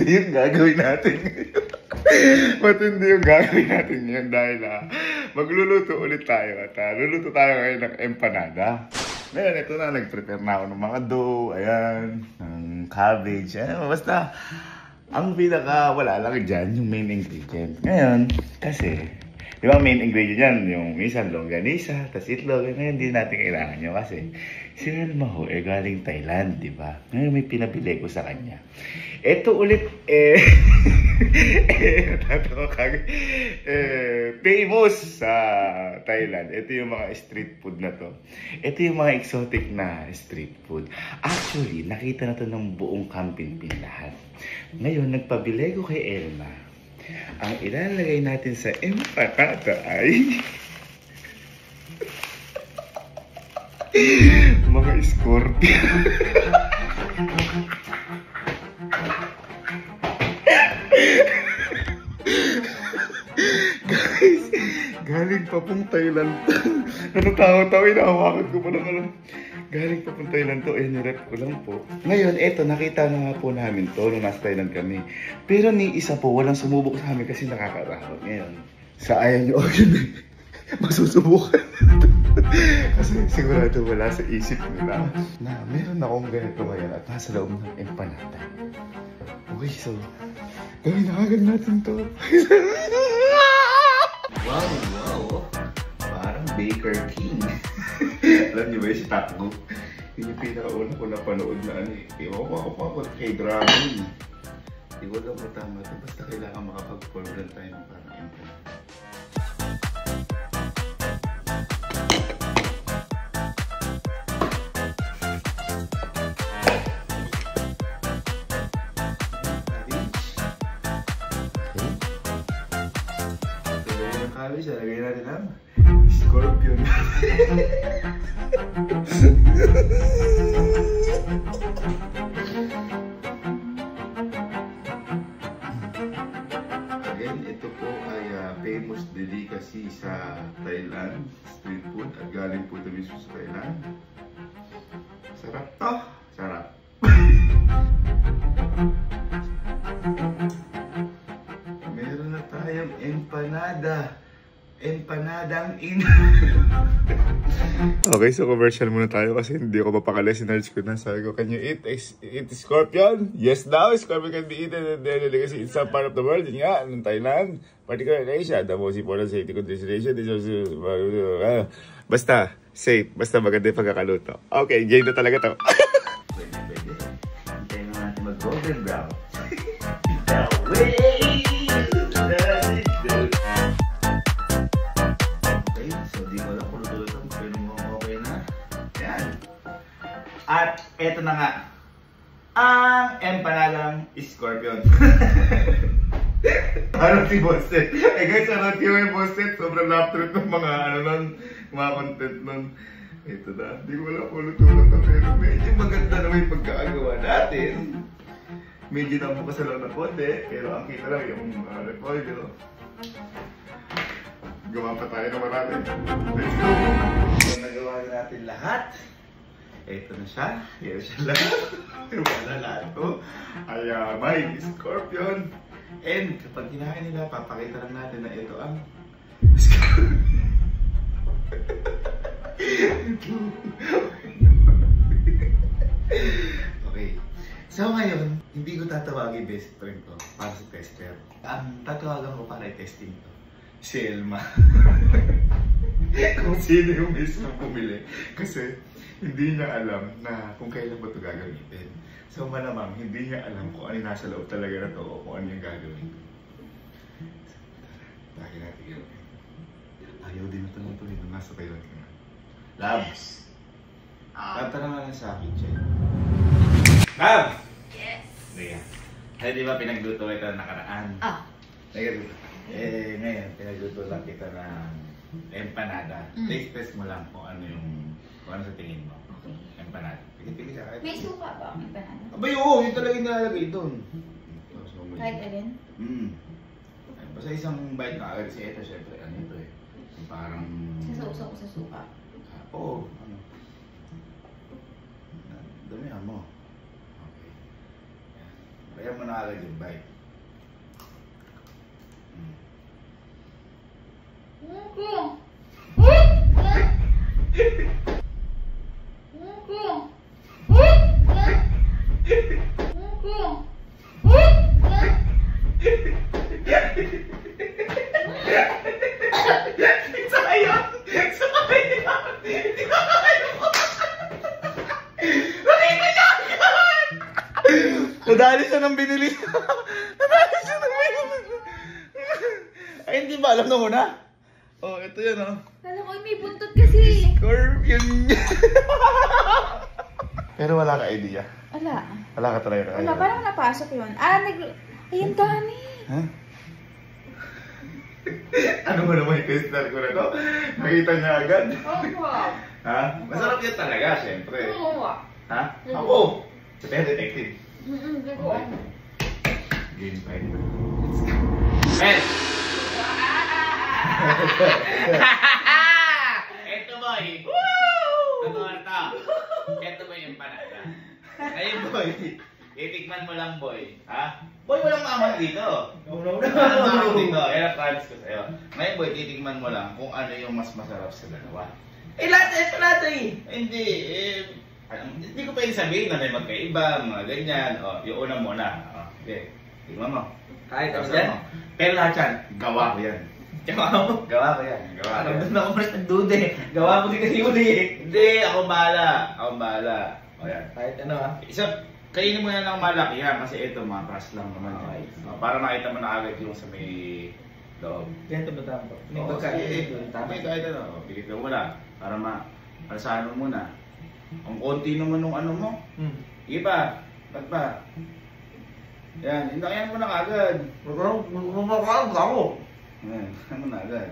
yung gagawin natin ngayon. Matindi yung gagawin natin ngayon dahil magluluto ulit tayo at luluto tayo ngayon ng empanada. Ngayon, ito na, nag-prepare na ako ng mga dough, ayan, ng cabbage, ayan, basta, ang pinaka wala lang dyan, yung main ingredient. Ngayon, kasi, di ba main ingredient yan, yung minsan longganisa, tas itlog, ngayon hindi natin kailangan nyo kasi si Elma ho, galing Thailand, di ba? Ngayon may pinabili ko sa kanya. Ito ulit, natatawa kami, famous sa Thailand. Ito yung mga street food na to. Ito yung mga exotic na street food. Actually, nakita na to ng buong Kampinpin lahat. Ngayon, nagpabili ko kay Elma. Ang ilalagay natin sa empanada ay mga scorpion. Guys, galing pa pong Thailand. Natatawa-tawa, inahawakan ko pa naman. Galing pa pong Thailand to, nirep ko lang po. Ngayon, eto, nakita na nga po namin to nung nasa Thailand kami. Pero ni isa po, walang sumubok sa amin kasi nakakatakot. Ngayon, sa ayaw nyo, masusubukan. Kasi sigurado wala sa isip nila na meron akong ganito ngayon at nasa loob ng empanada. Okay, so, gawin na agad natin to. Wow. Parang Baker King. Alam niyo ba yung si Takbo? Yun yung pinakauna ko napanood na ano eh. Ewan ko ako pa kay drama yun. Di ko alam mo tama ito. Basta kailangan makapag-form lang tayo ng parang empanada. Sa lagay natin ang scorpion. Again, ito po ay famous delicacy sa Thailand, street food, at galing po ito mismo sa Thailand. Sarap to! Sarap! Meron na tayong empanada. Empanadang ina. Okay, so commercial muna tayo kasi hindi ako mapakali. Sinerge ko na. Sabi ko, can you eat scorpion? Yes daw, scorpion can be eaten and then kasi in some part of the world. Yun nga, in Thailand, particularly in Asia, the most important safety consideration is basta, safe. Basta maganda yung pagkakaluto. Okay, game na talaga to. Pwede. Hintayin na natin mag-golden brown. At eto na nga, ang empanadang scorpion. Parang si Bosset. Guys, parang yung Bosset. Sobrang laptrip ng mga mga content nun. Ito na, hindi ko wala kung luto lang ito. Pero medyo maganda naman yung pagkakagawa natin. Medyo nabukas lang ng konti. Pero ang kita lang yung repolyo. Gawa pa tayo na marami. Let's go! So, nagawa natin lahat. Ito na siya. Yan siya lahat. Wala lahat to. Ay, may scorpion. And kapag kinain nila, papakita lang natin na ito ang scorpion. Okay. So ngayon, hindi ko tatawagin best friend ko para sa tester. Ang tatawagan ko para i-testing to, si Elma. Kung sino yung mismo pumili. Kasi hindi niya alam na kung kailan ba ito gagamitin. So malamang hindi niya alam kung ano yung nasa loob talaga na ito o kung ano yung gagawin. Lagi natin yun. Ayaw din na tuloy nung nasa Thailand ka na. Labs! Tatanong na lang sa akin, Chen. Labs! Yes! Ayan. Ay, di ba pinagluto kita nakaraan? Ngayon, pinagluto lang kita ng empanada. Taste mo lang kung ano yung kung ano sa tingin mo. Okay. Empanada. Pili ka kahit. May suka ba ang empanada? Abay, oo. Yung talaga nilalagay doon. Kahit alin? Basta isang bite na agad. Kasi ito, syempre, ano ito eh. Parang... Sasausaw ko sa suka. Oo. Ano? Damihan mo. Okay. Kaya mo na agad yung bite. Nadali siya ng binili. Nadali siya ng binili. Ay, hindi ba alam na muna? Oh, ito yan oh. Kala ko may buntot kasi. Scorpion. Pero wala ka idea. Wala. Wala ka talaga. Wala, parang napasok yun. Ayun, Dani. Ha? Ano mo naman yung tester ko na to? Nakita niya agad. Oo. Ha? Masarap yan talaga, syempre. Oo. Ha? Ako! Sabi detective. Hindi ko. Game time. Men! Eto boy! Woo! Totoo to. Eto boy yung panada. Ayun boy, itikman mo lang boy. Ha? Boy, walang mamang dito. Walang mamang dito. Yan ang promise ko sa'yo. Ngayon boy, titikman mo lang kung ano yung mas masarap sa dalawa. Lahat eh. Hindi, hindi ko pwede sabihin na may magkaiba, mga ganyan. O, yung una muna. O, okay. Tignan mo. Kahit Tapos ano yan? pero lahat yan, gawa ko yan. Gawa mo? Gawa ko yan. Gawa ko yan. Doon ako mas nagduda eh. Gawa mo din kasi uli eh. Hindi, ako bahala. Ako bahala. O yan. Kahit ano ah. Isa, kainin mo na ng malaki yan kasi ito mga crush lang naman yan. Okay. Para makita mo na agad yung sa may loob. Ganito ba tama? May Oo, pagkain. sige. Tama. May kahit ano. Pigit mo muna. Para malasahan mo muna. Ang konti naman nung ano mo. Iba. Ba't ba? Yan. Hintayin mo na agad. Magkakaroon ka ako. Yan. Hintayin mo na agad.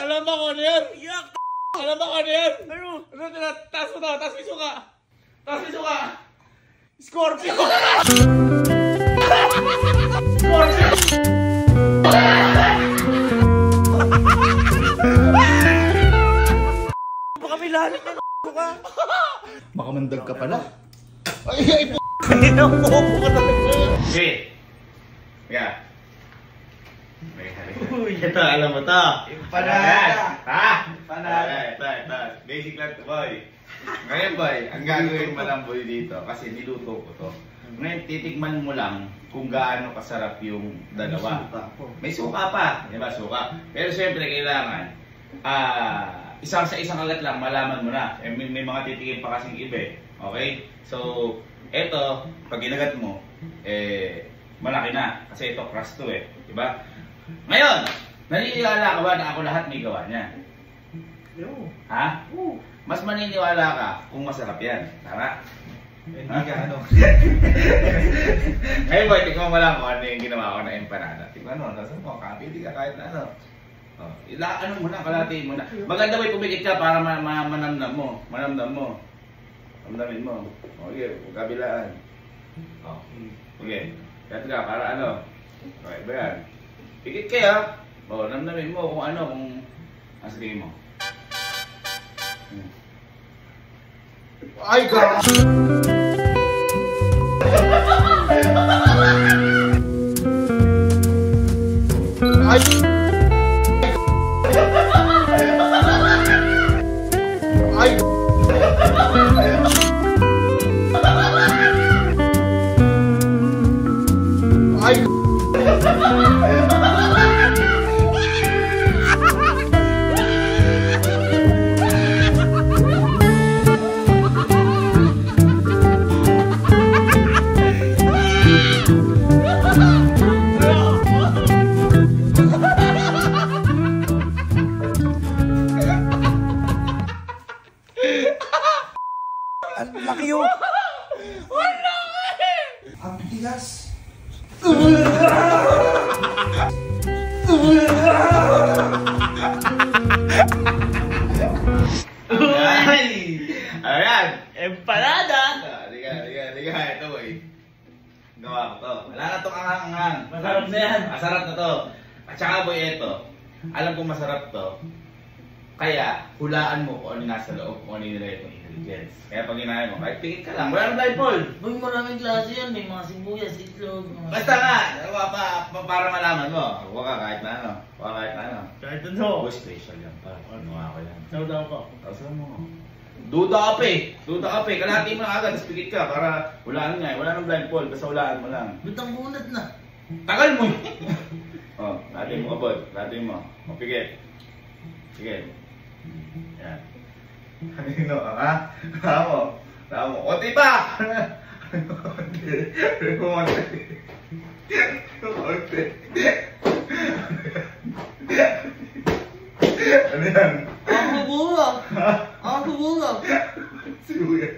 Alam ba ko ano yan? Alam ba ko ano yan? Ano? Taas mo to, taas mo yung suka. Taas mo yung suka. Scorpio! Scorpio! Baka may lalit na suka. Baka mandag ka pala. Ay, ang bobo ka talaga. Okay. Yeah. Uy. Ito, alam mo to. Empanada. Ha? Empanada. Ito. Basic lang to, boy. Ngayon, boy, ang gagawin mo lang, boy, dito, kasi niluto ko to. Ngayon, titikman mo lang kung gaano kasarap yung dalawa. May suka pa. Di ba, suka? Pero syempre, kailangan, isang sa isang kagat lang, malaman mo na. May mga titikin pa kasing iba eh. Okay? So, eto, pag ginagat mo, malaki na. Kasi ito, crust to eh. Di ba? Ngayon, naniniwala ka ba na ako lahat may gawa niya? Ha? Mas maniniwala ka kung masarap yan. Tama? Hindi ka ano. Ngayon boy, tingnan mo lang kung ano yung ginawa ko na empanada. Tingnan mo, nasa mo, kapili ka kahit na ano. Oh, ano mo na, kalatiin mo na. Maganda boy, pumikit ka para manamdam mo. Manamdam mo. Manamdamin mo. Okay, kabilaan. Oh, okay. Kaya ka, para ano. Okay, ba yan? Pikit kayo. Oh, namnamin mo kung ano, kung asingin mo. Ay, God! Ay! Ayan! Empanada! Liga. Ito, boy. Gawa ko to. Wala na itong anghang-anghang. Masarap na yan. Masarap na to. At saka, boy, ito. Alam kong masarap to. Kaya, hulaan mo kung ano nasa loob, kung ano yung nilagay itong ingredients. Kaya pag ginaya mo, kahit pikit ka lang, wala nang blindfold. Boy, maraming klase yan. May mga sibuyas, itlog. Basta nga, para malaman mo. Huwag ka kahit na ano. Kahit ano. Boy, special yan. Parang ano ako yan. Saudaw ko. Asan mo? Duda ka pa eh. Kalahati mo na agad, tapos pikit ka para hulaan nga eh. Wala nang blindfold, basta hulaan mo lang. Bitang bunad na. Tagal mo oh, natin mo kabod. Natin mo. O, pikit. Sige. Yan. Kanino, ha? Tama mo. Konti pa! Konti. Ano yan? Ang bubulak. Ang bubulak. Sibuyas.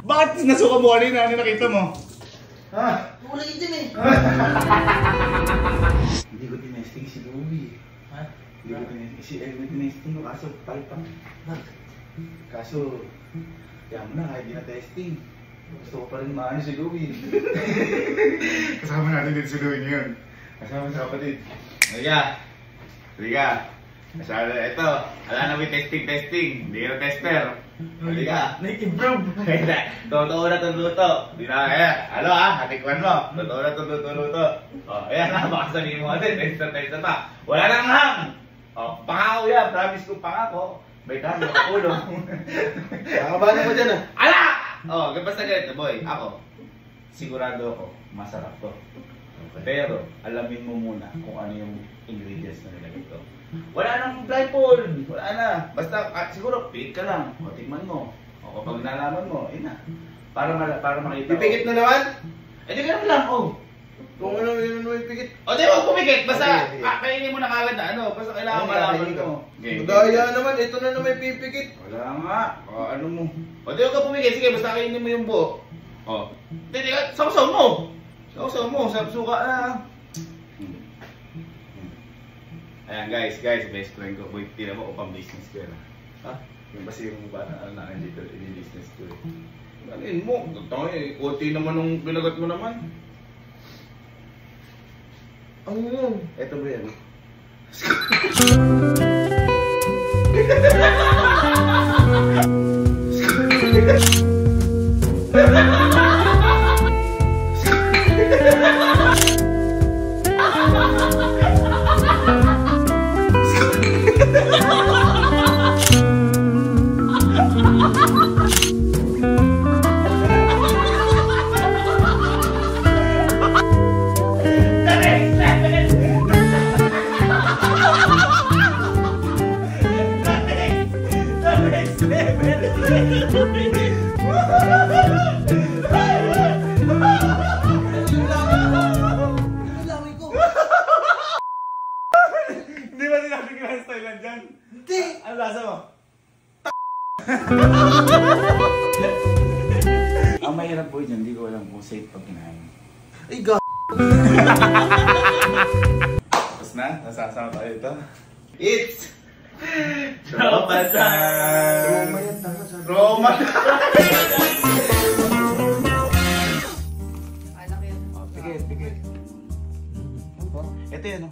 Bakit nasuka mo? Ano yung nakita mo? Ha? Wala itim eh. Hindi ko tinesting si Louie. Ha? Hindi ko tinesting. Si Elwin tinesting ko kaso palpang. Kaso, kaya mo na kahit di na testing. Gusto ko pa rin maano si Louie. Kasama natin din si Louie ngayon. Kasama sa kapatid. Liga. Masyado na ito. Wala na may testing. Hindi ka na tester. Liga. Nag-improve. Totoo na itong luto. Di na kaya. Ano hatikwan mo. Totoo na itong luto. O, ayan na. Baka sabihin mo natin. Tester pa. Wala nang hang. O, pangako yan. Promise ko pangako. May dami sa ulo. Nakakabahan mo dyan ah. Ala! O, basta ganito boy. Ako. Sigurado ako. Masarap to. Pero, alamin mo muna kung ano yung ingredients na nilagay ito. Wala nang blindfold. Wala na. Basta, siguro, pick ka lang. O, tingnan mo. O, kapag nalaman mo, na. Para makita. Pipikit na naman? Eh, di ganun lang, Kung ano yun mo ipikit. O, di mo pumikit. Basta, Okay. kainin mo na kagad na ano. Basta kailangan Okay, malaman kainin ko. mo. Okay. Gaya naman, ito na naman pipikit. Wala nga. O, ano mo. O, di ka pumikit. Sige, basta kainin mo yung buo. O. Hindi ka, sausaw mo. Sarap suka na. Ayan guys, best friend ko. Boy, tira mo upang business ko yan. Ha? Yung basirong mo ba na dito, ini-business ko eh. Alin mo, totoo eh. Kunti naman nung binagat mo naman. Ang yun. Eto ba yan? Hindi ba sinabi ko yung style lang dyan? Hindi. Ano lasa mo? Ang mahirap po dyan, hindi ko alam kung safe pag kinain. Ay, g***. Tapos na, nasasama tayo ito. It's Tropa Time! Roma yan, tama sabi. Roma! Alam yun. Pigit. Ito yan,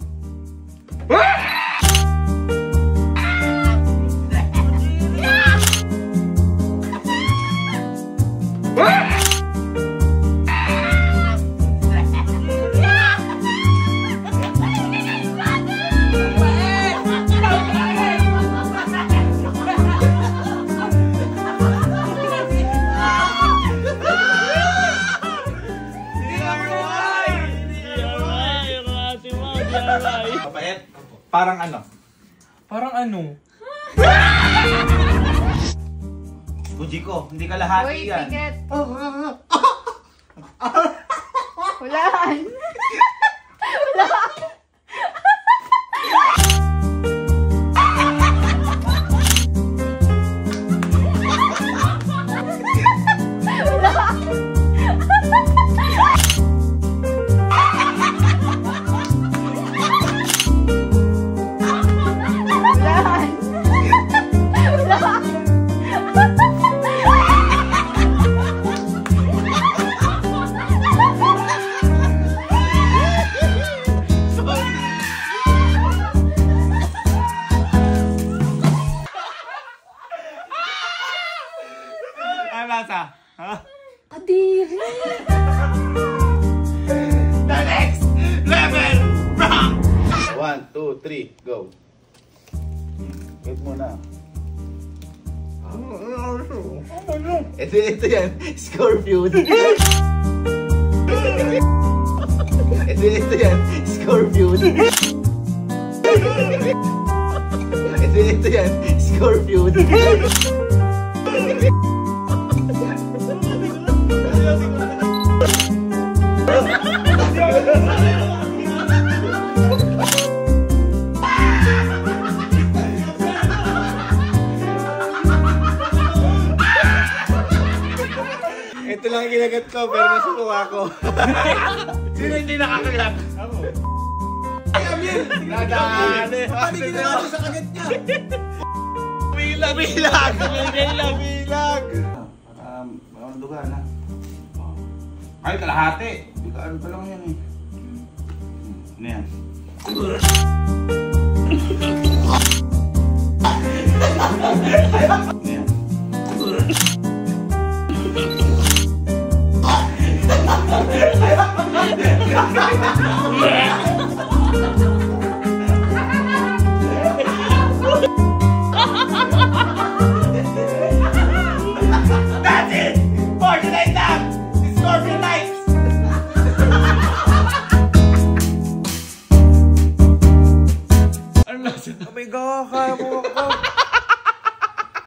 Parang ano? Parang ano? Fujiko, hindi ka lahati Uy, yan. tiget. Hulaan. Hulaan. Hulaan. Hulaan. Ano lasa? Ha? Kadiri. The next level round! 1, 2, 3, go. Wait muna. Ito yan, Scorpion. Ito yan, Scorpion. Ito yan, Scorpion. Ito lang ang kinagat ko, pero nasusuka ko. Sino hindi nakakagat? Ako. Ay, Amir! Nadaan eh. Paligid natin sa kagat niya. Bilag! Bilag! Bilag! Ang dugan ha. Ay, kalahati. Bigaan pa lang yan eh. Ano yan?